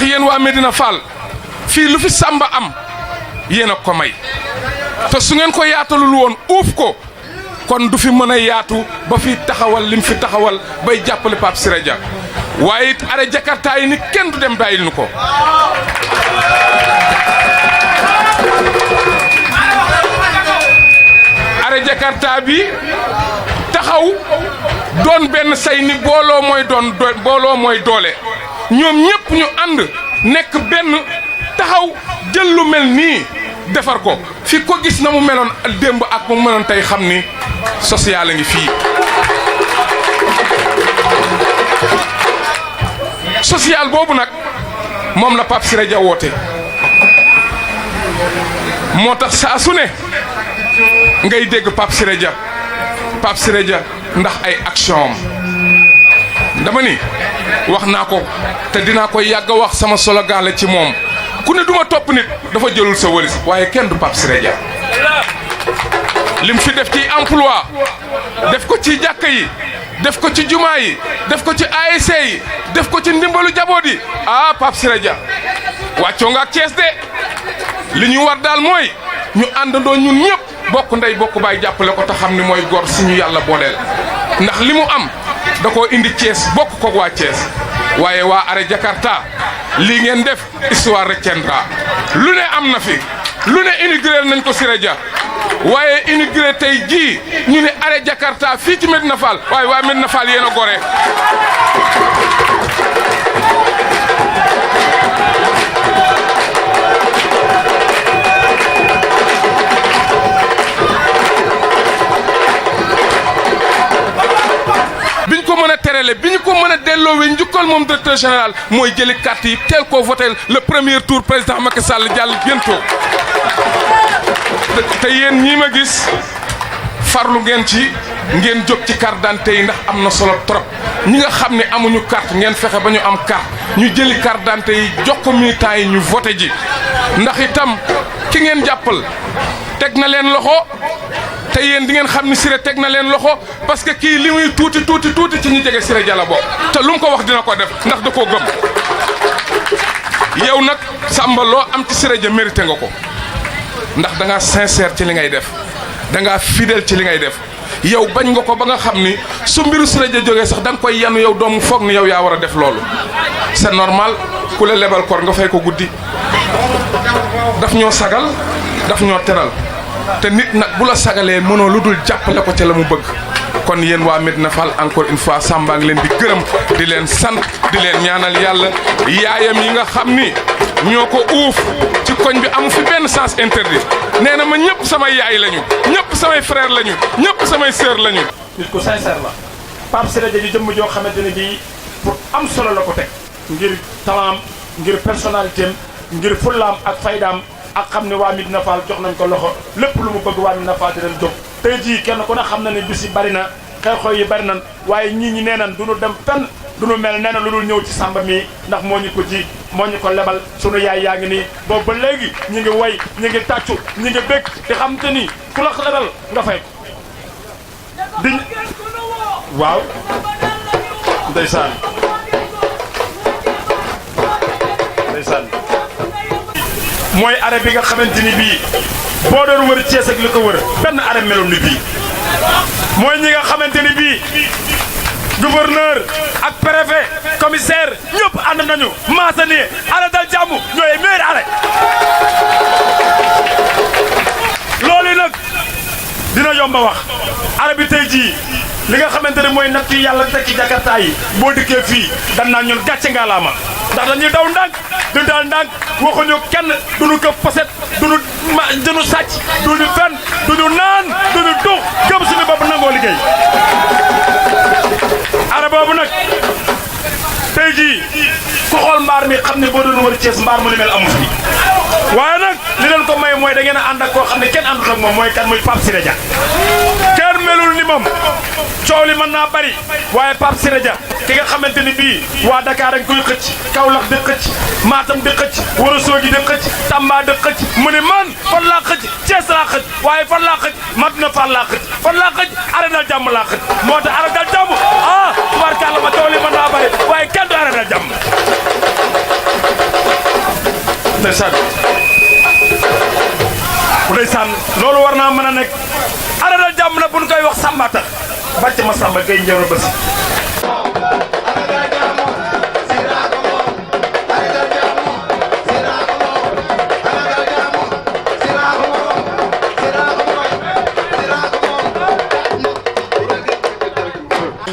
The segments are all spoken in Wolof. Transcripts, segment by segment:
yéen waa Médina Fall fii lu fi Samba am yéen a ko may te su ngeen ko yaatalul woon uuf ko kon du fi mën a yaatu ba fi taxawal lim fi taxawal bay jàppale Pape Siré Dia waaye it arrêt Jakarta yi ni kenn du dem bàyyil nu ko arrêt Jakarta bi taxaw doon benn say ni booloo mooy doole ñoom ñëpp ñu ànd nekk benn taxaw jël lu mel nii defar ko fi ko gis na mu meloon démb ak mu meloon tey xam ni social a ngi fii social boobu nag moom la Pape Siré Dia woote moo tax saa su ne ngay dégg Pape Siré Dia ndax ay action am dama ni wax naa ko te dinaa koy yàgg a wax sama slogan la ci moom ku ne duma topp nit dafa jëlul sa wëlis waaye kenn du Pape Siré Dia lim fi def ci emploi def ko ci jàkka yi def ko ci jumaa yi def ko ci ASC yi def ko ci ndimbalu jaboot yi ah Pape Siré Dia wàccoo nga ak Thiès de li ñu war daal mooy ñu àndandoo ñun ñëpp bokk ndey bokk baay jàppale ko te xam ni mooy gor suñu yàlla booleel ndax li mu am da koo indi Thiès bokk koog waa Thiès waaye waa arrêt Jakarta lii ngeen def histoire retiendra lu ne am na fi lu ne inauguré nañ ko Siré Dia waaye inauguré tey jii ñu ne arrêt Jakarta fii ci Médina Fall waaye waa Médina Fall yéen a gore biñ ko mën a terale bi ñu ko mën a delloowee njukkal moom directeur général mooy jëli carte yi teel koo voté le premier tour président Macky Sall jàll bientôt te yéen ñii ma gis farlu ngeen ci ngeen jóg ci carte d'identité yi ndax am na solo trop ñi nga xam ne amuñu carte ngeen fexe ba ñu am carte ñu jëli carte d'identité yi jox ko militants yi ñu voté ji ndax itam ki ngeen jàppal teg na leen loxo te yéen di ngeen xam ni Siré teg na leen loxo parce que kii li muy tuuti ci ñu jege Siré Dia la bokk te lu mu ko wax dina ko def ndax da koo gëm yow nag Samba loo am ci Siré Dia mérité nga ko ndax da ngaa sincère ci li ngay def da ngaa fidèle ci li ngay def yow bañ nga ko ba nga xam ni su mbiru Siré Dia jógee sax da nga koy yanu yow doomu foog ni yow yaa war a def loolu c'est normal ku la lebal kor nga fay ko guddi daf ñoo sagal daf ñoo teral te nit nag bu la sagalee mënoo lu dul jàppale ko ca la mu bëgg kon yéen waa Médina Fall encore une fois Samba ngi leen di gërëm di leen sant di leen ñaanal yàlla yaayam yi nga xam ni ñoo ko uuf ci koñ bi amu fi benn sens interdit nee na ma ñëpp samay yaay lañu ñëpp samay frère lañu ñëpp samay sœur lañu. nit ku sincère la Pape Siré Dia di jëmm joo xamante ne bii pour am solo la ko teg ngir talaam ngir personnalité am ngir fullaam ak faydaam ak xam ne waa Médina Fall jox nañ ko loxo lépp lu mu bëgg waa Médina Fall di leen jóg tey jii kenn ku ne xam na ne bis yi bari na xew-xew yi bari nan waaye ñii ñi nee nan du ñu dem fenn du ñu mel nee na lu dul ñëw ci Samba mi ndax moo ñu ko ji moo ñu ko lebal sunu yaay yaa ngi nii boobu ba léegi ñi ngi way ñi ngi tàccu ñi ngi bég di xam te ni ku la lebal nga fay ko di waaw ndeysaan ndeysaan mooy arrêt bi nga xamante ni bii boo doon wër Thiès ak li ko wër benn arrêt meloon ni bii mooy ñi nga xamante ni bii gouverneur ak préfet commissaire ñëpp ànd nañu maasa ni arrêt dal jàmm ñooy meilleur arrêt loolu nag dina yomba wax arrêt bi tey jii li nga xamante ne mooy natt yi yàlla teg ci Jakarta yi boo dikkee fii dan naan ñun gàcce ngaalaama ndax dañuy daw ndànk di daal ndànk waxuñu kenn duñu këf poset duñu sàcc duñu fen duñu naan duñu dux gëm suñu bopp nangoo liggéey ara boobu nag tey jii ku xool mbaar mi xam ne boo doon wër Thiès mbaar mu ni mel amu fi waaye nag li leen ko may mooy da ngeen a ànd ak koo xam ne kenn àndut ak moom mooy kan muy Pape Siré Dia kenn melul ni moom coow li mën naa bari waaye Pape Siré Dia ki nga xamante ni bii waa Dakar dañ koy xëcc Kaolack di xëcc Matam di xëcc Ourossogui di xëcc Tamba di xëcc mu ne man fan laa xëcc Thiès laa xëcc waaye fan laa xëcc Médina Fall laa xëcc fan laa xëcc arrêt dal jàmm laa xëcc moo tax arrêt dal jàmm ah tubaarkàlla ma coow li mën naa bari waaye kenn du arrêt dal jàmm ndeysaan loolu war naa mën a nekk ara dal jàmm na buñ koy wax Samba tax bàcc ma Samba gay njëriñ ba si.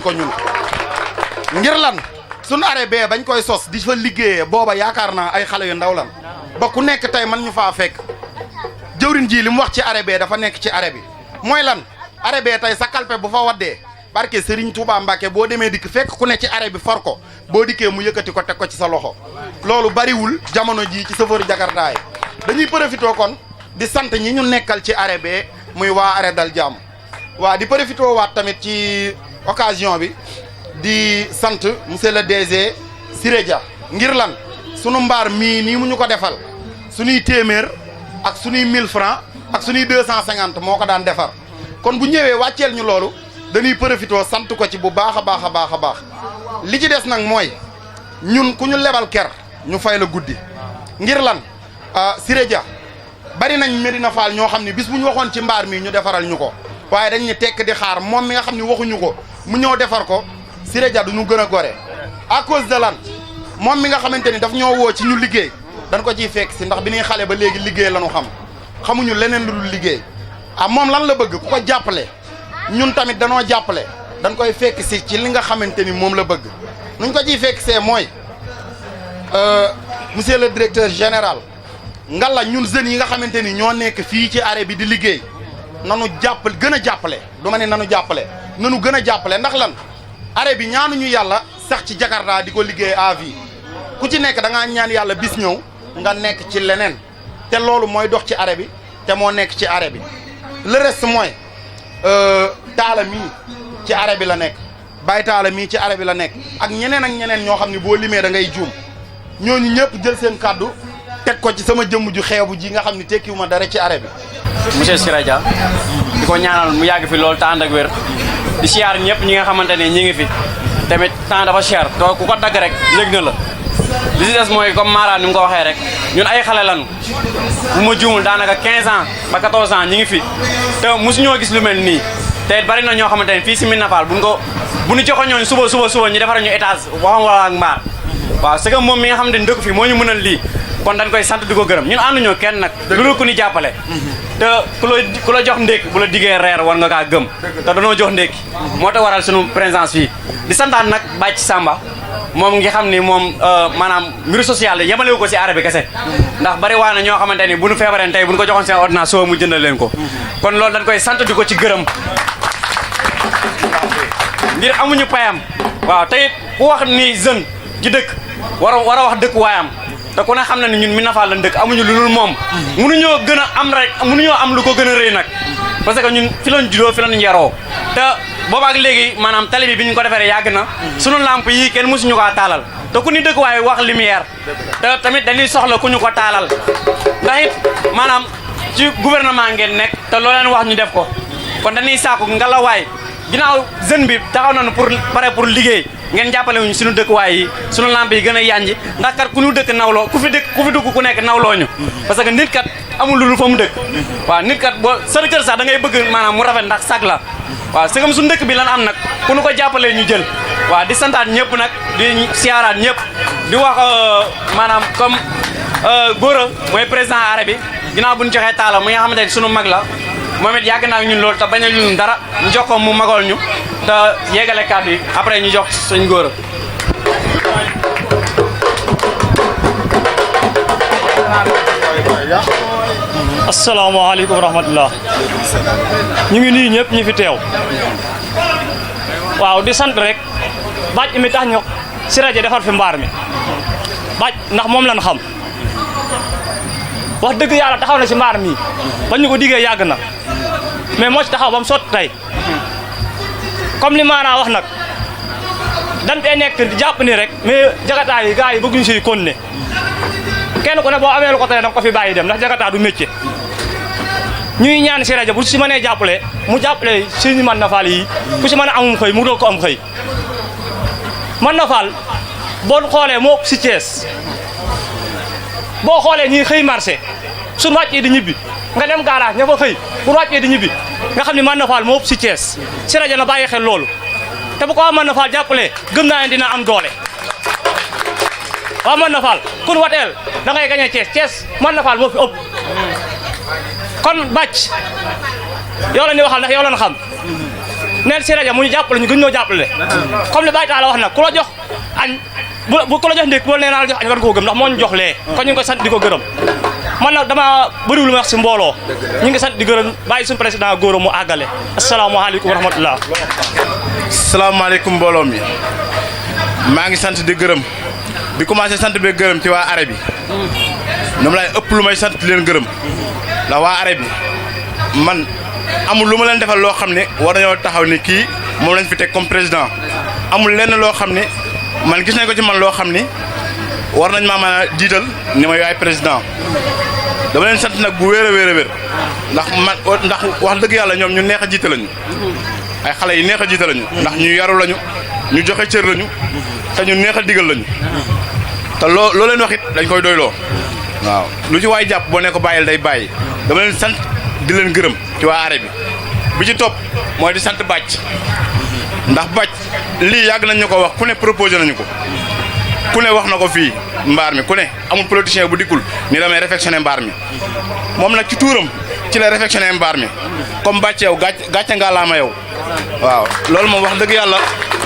ko ñun ngir lan suñu arrêt bee bañ koy sos di fa liggéeyee booba yaakaar naa ay xale yu ndaw lan ba ku nekk tey man ñu faa fekk jëwrin ji li mu wax ci arrêt bee dafa nekk ci arrêt bi mooy lan arrêt bee tey sa kalpe bu fa waddee barke Serigne Touba Mbacke boo demee dikk fekk ku ne ci arrêt bi for ko boo dikkee mu yëkkati ko teg ko ci sa loxo loolu bariwul jamono jii ci chauffeur Jakarta yi dañuy profité kon di sant ñi ñu nekkal ci arrêt bee muy waa arrêt dal jàmm waa di profité waat tamit ci occasion bi di sant monsieur le DG Siré Dia ngir lan sunu mbaar mii nii mu ñu ko defal suñuy téeméer ak suñuy 1000 francs ak suñuy 250 moo ko daan defar kon bu ñëwee wàcceel ñu loolu dañuy profité sant ko ci bu baax a baax a baax a baax li ci des nag mooy ñun ku ñu lebal ker ñu fay la guddi ngir lan Siré Dia bari nañ Medina Fall ñoo xam ne bis bu ñu waxoon ci mbaar mii ñu defaral ñu ko waaye dañ ñu tekk di xaar moom mi nga xam ne waxuñu ko mu ñëw defar ko Siré Dia du ñu gën a gore à cause de lan moom mi nga xamante ni daf ñoo woo ci ñu liggéey dañ ko ciy fekk si ndax bi ñuy xale ba léegi liggéey la ñu xam xamuñu leneen lu dul liggéey moom lan la bëgg ku ko jàppale ñun tamit danoo jàppale dañ koy fekk si ci li nga xamante ni moom la bëgg nuñ ko ciy fekk see mooy monsieur le directeur général ngalla ñun jeunes yi nga xamante ni ñoo nekk fii ci arrêt bi di liggéey nanu jàppale gën a jàppale du ma ne nanu jàppale nanu gën a jàppale ndax lan arrêt bi ñaanuñu yàlla sax ci Jakarta di ko liggéey à vie ku ci nekk da ngaa ñaan yàlla bis ñëw nga nekk ci leneen te loolu mooy dox ci arrêt bi te moo nekk ci arrêt bi le reste mooy taala mii ci arrêt bi la nekk Baye taala mii ci arrêt bi la nekk ak ñeneen ñoo xam ne boo limee da ngay juum ñooñu ñëpp jël seen kàddu teg ko ci sama jëmm ju xeebu ji nga xam ne tekkiwuma dara ci arrêt bi. monsieur Siré Dia di ko ñaanal mu yàgg fi loolu te ànd ak wér di siyaar ñëpp ñi nga xamante ne ñi ngi fi tamit temps dafa cher te ku ko dagg rek yëg na la li si des mooy comme Mara ni mu ko waxee rek ñun ay xale lañu bu ma juumul daanaka 15 ans ba 14 ans ñi ngi fi te mosuñoo gis lu mel nii te bari na ñoo xamante ne fii si Médina Fall bu ñu joxoon ñooñu suba ñu defar ñu étage waxam wala ak mbaar waaw c'est que moom mi nga xamante ni dëkk fi moo ñu mënal lii kon dañ koy sant di ko gërëm ñun ànduñoo kenn nag lu dul ku ni jàppale te ku la jox ndékki bu la diggee reer war nga kaa gëm te danoo jox ndékki moo tax waral sunu présence fii di santaan nag Bàcc Samba moom ngi xam ni moom maanaam mbiru social yemalewu ko si arrêt bi kese ndax bari waa na ñoo xamante ni bu ñu feebareen tey bu ñu ko joxoon seen ordonnance soo mu jëndal leen ko kon loolu dañ koy sant di ko ci gërëm ngir amuñu payam waaw tey ku wax ni jeune ci dëkk war a wax dëkk waayam te ku ne xam na ni ñun Médina Fall lañ dëkk amuñu lu dul moom mënuñoo gën a am rek mënuñoo am lu ko gën a rëy nag parce que ñun fi lañ juddoo fi lañ yaroo te boobaak léegi maanaam tali bi ñu ko defaree yàgg na sunu lamp yi kenn mësuñu ko taalal te ku ni dëkk waaye wax lumière te tamit dañuy soxla ku ñu ko taalal ndax it maanaam ci gouvernement ngeen nekk te loo leen wax ñu def ko kon dañuy sàkku ngalawaay ginnaaw jeune bi taxaw nañu pour liggéey ngeen jàppale wuñu suñu dëkkuwaay yi suñu lamp yi gën a yanji ndax kat ku ñu dëkk nawloo ku fi dugg ku nekk nawloo ñu parce que nit kat amul lu fa mu dëkk waaw nit kat boo sa kër sax da ngay bëgg maanaam mu rafet ndax sag la waaw c'est comme suñu dëkk bi lan am nag ku ñu ko jàppalee ñu jël waaw di santaat ñëpp nag di siyaaraat ñëpp di wax maanaam comme Gora mooy président arrêt bi ginnaaw bu ñu joxee taala mu nga xamante ne sunu mag la moom it yàgg naa ñun loolu te bañ a ñun dara ñu jox ko mu magool ñu te yeggale kàddu yi après ñu jox suñ Gora. asalaamaaleykum wa rahmatulah ñu ngi nuyu ñëpp ñu fi teew waaw di sant rek Bàcc mi tax ñu Siré Dia defar fi mbaar mi Bàcc ndax moom lañ xam wax dëgg yàlla taxaw na si mbaar mi ba ñu ko diggee yàgg na mais moo ci taxaw ba mu sotti tey comme li Mara wax nag dañ fee nekk di jàpp ni rek mais Jakarta yi gars yi bëgguñu siy continuer kenn ku ne boo amee lu ko tey danga ko fi bàyyi dem ndax Jakarta du métier ñuy ñaan Siré Dia bu si mënee jàppale mu jàppale suñu Médina Fall yi ku si mën a amum xëy mu doog ko am xëy Médina Fall boo xoolee moo ëpp si Thiès boo xoolee ñii xëy marché suñu wàccee di ñibbi nga dem garage ña fa xëy pour wàccee di ñibbi nga xam ne Manda Fall moo ëpp si Thiès si rajo na bàyyi xel loolu te bu ko waa Manda Fall jàppalee gëm naa ne dina am doole waa Manda Fall kun wateel da ngay gañe Thiès Manda Fall moo fi ëpp kon bàcc yow la ni waxal ndax yow la na xam neen si rajo mu ñu jàppale ñu gën ñoo jàppale comme li Baye Talla wax nag ku la jox añ bu ku la jox ndékk bu nee naa la jox añ war nga koo gëm ndax moo ñu jox lee kon ñu ngi koy sant di ko gërëm man nag dama bëriwul lu ma wax si mbooloo ñu ngi sant di gërëm bàyyi suñu président Gora mu àggale asalaamaaleykum wa rahmatullah salaamaaleykum mbooloo mi maa ngi sant di gërëm di commencé sant bi gërëm ci waa are bi ñoom laay ëpp lu may sant leen gërëm ndax waa are bi man amul lu ma leen defal loo xam ne war nañoo taxaw ni kii moom lañ fi teg comme président amul lenn loo xam ne man gis nañ ko ci man loo xam ni war nañ maa mën a jiital ni ma yaay président dama leen sant nag bu wéer a wéer a wéer ndax wax dëgg yàlla ñoom ñu neex a jiite lañu ay xale yi neex a jiite lañu ndax ñu yaru lañu ñu joxe cër lañu te ñu neex a digal lañu te loo leen wax it dañ koy doyloo waaw lu ci waay jàpp boo ne ko bàyyil day bàyyi dama leen sant di leen gërëm ci waa are bi ci topp mooy di sant bàcc ndax bàcc lii yàgg nañ ñu ko wax ku ne proposé nañu ko ku ne wax na ko fii mbaar mi ku ne amul politicien bu dikkul ni damay réfectionné mbaar mi moom nag ci tuuram ci la réfectionné mbaar mi comme bàcc yow gàcce ngaalaama yow waaw loolu moom wax dëgg yàlla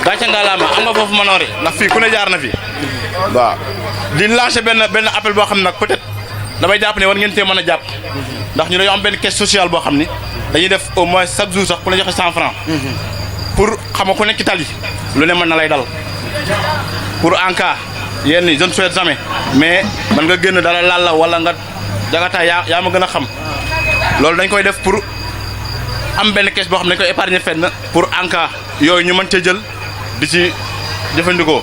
gàcce ngaalaama am nga foofu manoore ndax fii ku ne jaar na fi waaw di lancé benn appel boo xam ne nag peut-être damay jàpp ne war ngeen cee mën a jàpp ndax ñu dañoo am benn caisse sociale boo xam ni dañuy def au moins chaque jour sax ku la joxe 100 francs pour xam nga ku nekk ci tali lu ne mën na lay dal pour en cas yenn je ne souhaite jamais mais man nga génn dara laal la wala nga jagataay yaa ma gën a xam loolu dañ koy def pour am benn caisse boo xam ne dañ koy épargner fenn pour en cas yooyu ñu mën cee jël di ci jëfandikoo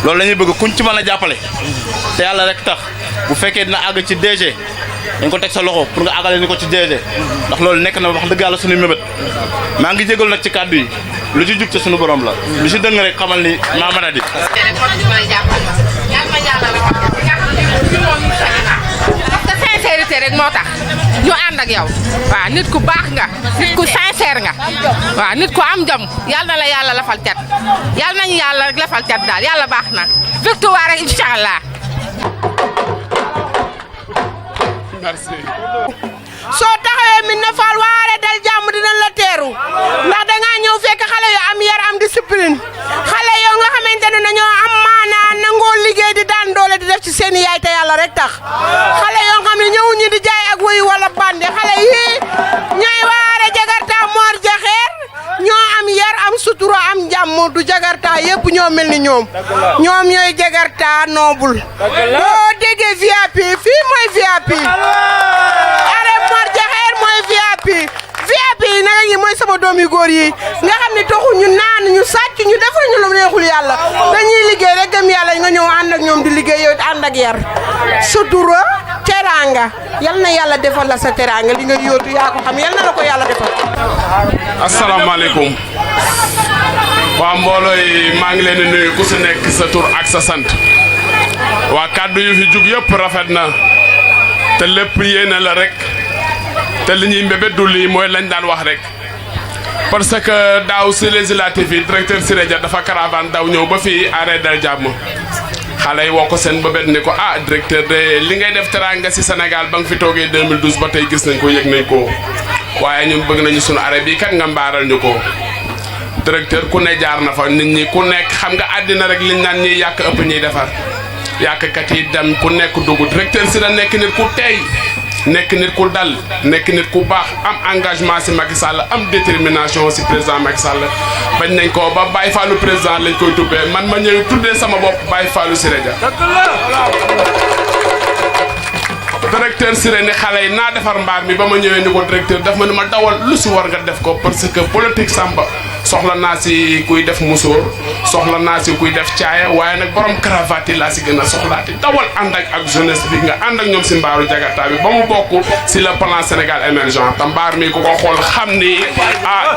loolu la ñuy bëgg kuñ ci mën a jàppale te yàlla rek tax bu fekkee dina àgg ci DG dañ ko teg sa loxo pour nga àggale ni ko ci DG ndax loolu nekk na wax dëgg yàlla suñu mébét maa ngi jégalu nag ci kàddu yi lu ci jub te suñu borom la lu ci dëng rek xamal ni maa mën a di parce que sincérité rek moo tax ñu ànd ak yow waaw nit ku baax nga nit ku sincère nga waaw nit ku am jom yal na la yàlla lafal cat yal nañu yàlla rek lafal cat daal yàlla baax na victoire rek incha allah. merci. soo taxawee Médina Fall waare dal jàmm dinañ la teeru ndax dangaa ñëw fekk xale yu am yar am discipline xale yoo nga xamante ne dañoo am maanaa nangoo liggéey di daan doole di def ci seen yaay te yàlla rek tax xale yoo xam ne ñëwuñu di jaay ak wéyu wala bande xale yii ñooy waare Jakarta Mor Jaxeer ñoo am yar am sutura am jàmm du Jakarta yëpp ñoo mel ni ñoom ñooy Jakarta noble boo déggee VIP fii mooy VIP VIP yi nag ñi mooy sama doom yu góor yi nga xam ne taxu ñu naan ñu sàcc ñu defal ñu lu neexul yàlla dañuy liggéey rek gëm yàlla nga ñëw ànd ak ñoom di liggéey yow ànd ak yar sutura teraanga yal na yàlla defal la sa teraanga li nga yóotu yaa ko xam yal na la ko yàlla defal. asalaamaaleykum waa mbooloo yi maa ngi leen di nuyu ku si nekk sa tur ak sa sant waa kàddu yu fi jug yëpp rafet na te lépp yéene la rek. te li ñuy mbébét du lii mooy lañ daan wax rek parce que daaw si législatif yi directeur Siré Dia dafa caravane daw ñëw ba fii arrêt dal jàmm xale yi woo ko seen mbébét ni ko ah directeur de li ngay def teraanga si Sénégal ba nga fi toogee 2012 ba tey gis nañ ko yëg nañ ko waaye ñun bëgg nañu sunu arrêt bi kat nga mbaaral ñu ko directeur ku ne jaar na fa nit ñi ku nekk xam nga àddina rek liñ naan ñiy yàq ëpp ñuy defar yàqkat yi dem ku nekk dugg directeur Siré nekk nit ku tey nekk nit ku dal nekk nit ku baax am engagement si Macky Sall am détermination si président Macky Sall bañ nañ ko ba Baye Fallou président lañ koy tubbee man ma ñëw tuddee sama bopp Baye Fallou Siré Dia directeur Siré ni xale yi naa defar mbaar mi ba ma ñëwee ni ko directeur daf ma ne ma dawal lu si war nga def ko parce que politique samba soxla naa si kuy def musóor soxla naa si kuy def caaya waaye nag borom cravate yi laa si gën a soxlaati dawal ànd ak jeunesse bi nga ànd ak ñoom si mbaaru Jakarta bi ba mu bokk si le plan Sénégal émergent te mbaar mi ku ko xool xam ni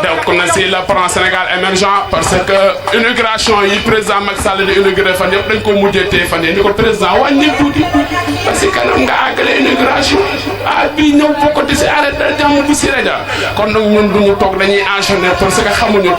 donc na si le plan Sénégal émergent parce que inauguration yi président Macky Sall di inauguré fan yëpp dañ ko mujjee tee fan yi ni ko président wàññi tuuti parce que kanam nga àggale inauguration bii ñëw bokkati si arrêt dal jàmm bu si rajo kon nag ñun duñu toog dañuy enchaîner parce que xamuñu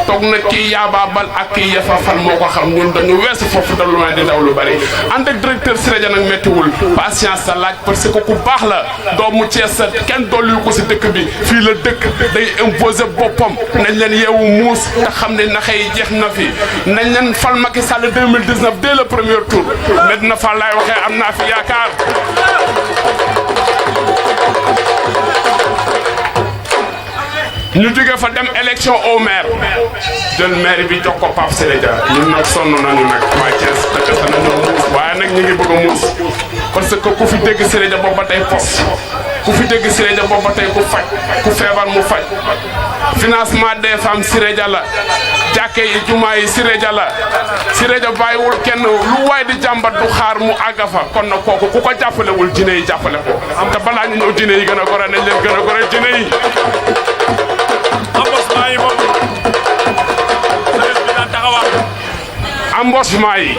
toog nag kii yaabaabal ak kii yafa fan moo ko xam ñun dañu weesu foofu da lu may di daw lu bari ànd ak directeur si rajo nag méttiwul patience sa laaj parce que ku baax la doomu Cees sa kenn dolli ko si dëkk bi fii la dëkk day imposer boppam nañ leen yeewu muus te xam ne naxe yi jeex na fi nañ leen fal Macky Sall 2019 dès le premier tour Medina Fall laay waxee am naa fi yaakaar ñu jóge fa dem élection au maire jël maire bi jox ko Pape Siré Dia ñun nag sonn nañu nag waa Thiès dëkk sa nañoo muus waaye nag ñu ngi bëgg a muus parce que ku fi dégg Siré Dia boobu ba tey poste ku fi dégg Siré Dia boobu ba tey ku faj ku feebar mu faj financement des femmes Siré Dia la jàkke yi jumaa yi Siré Dia la Siré Dia bàyyiwul kenn lu waay di jàmbat du xaar mu àgga fa kon nag kooku ku ko jàppalewul jine yi jàppale ko te balaa ñu ñëw jine yi gën a gore nañ leen gën a gore jine yi embauchement yi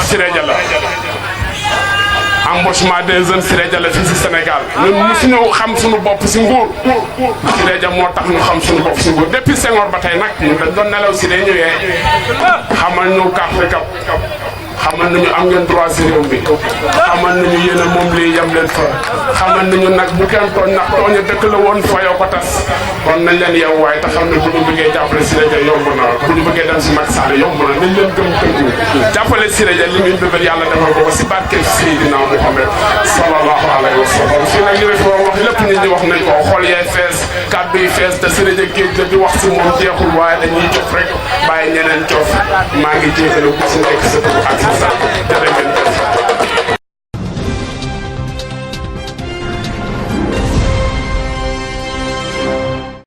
Siré Dia la embauchement des jeunes Siré Dia la fii si Sénégal ñun mosuñu xam suñu bopp si nguur Siré Dia moo tax ñu xam suñu bopp si nguur depuis Senghor ba tey nag ñun dañ doon nelaw si day ñëwee xamal ñu carte cap xamal nañu am ngeen droit si réew mi xamal nañu yéen a moom lii yem leen fa xamal nañu nag bu kenn tooñ ndax tooñ a dëkk la woon fayoo ko tas kon nañ leen yeewu waaye te xam ne bu ñu bëggee jàppale Siré Dia yomb na bu ñu bëggee dem si Macky Sall yomb na nañ leen gëm tënku jàppale Siré Dia li muy bébét yàlla defal ko si barke Seydina Mouhamed sallallahu alayhi wa sallam fii nag li ma fi wax lépp nit ñi wax nañ ko xool yee fees kàddu yi fees te Siré Dia géej la di wax si moom jeexul waaye dañuy cof rek bàyyi ñeneen cof maa ngi jégalu ku si nekk sa tur ak sa sant jërë ngeen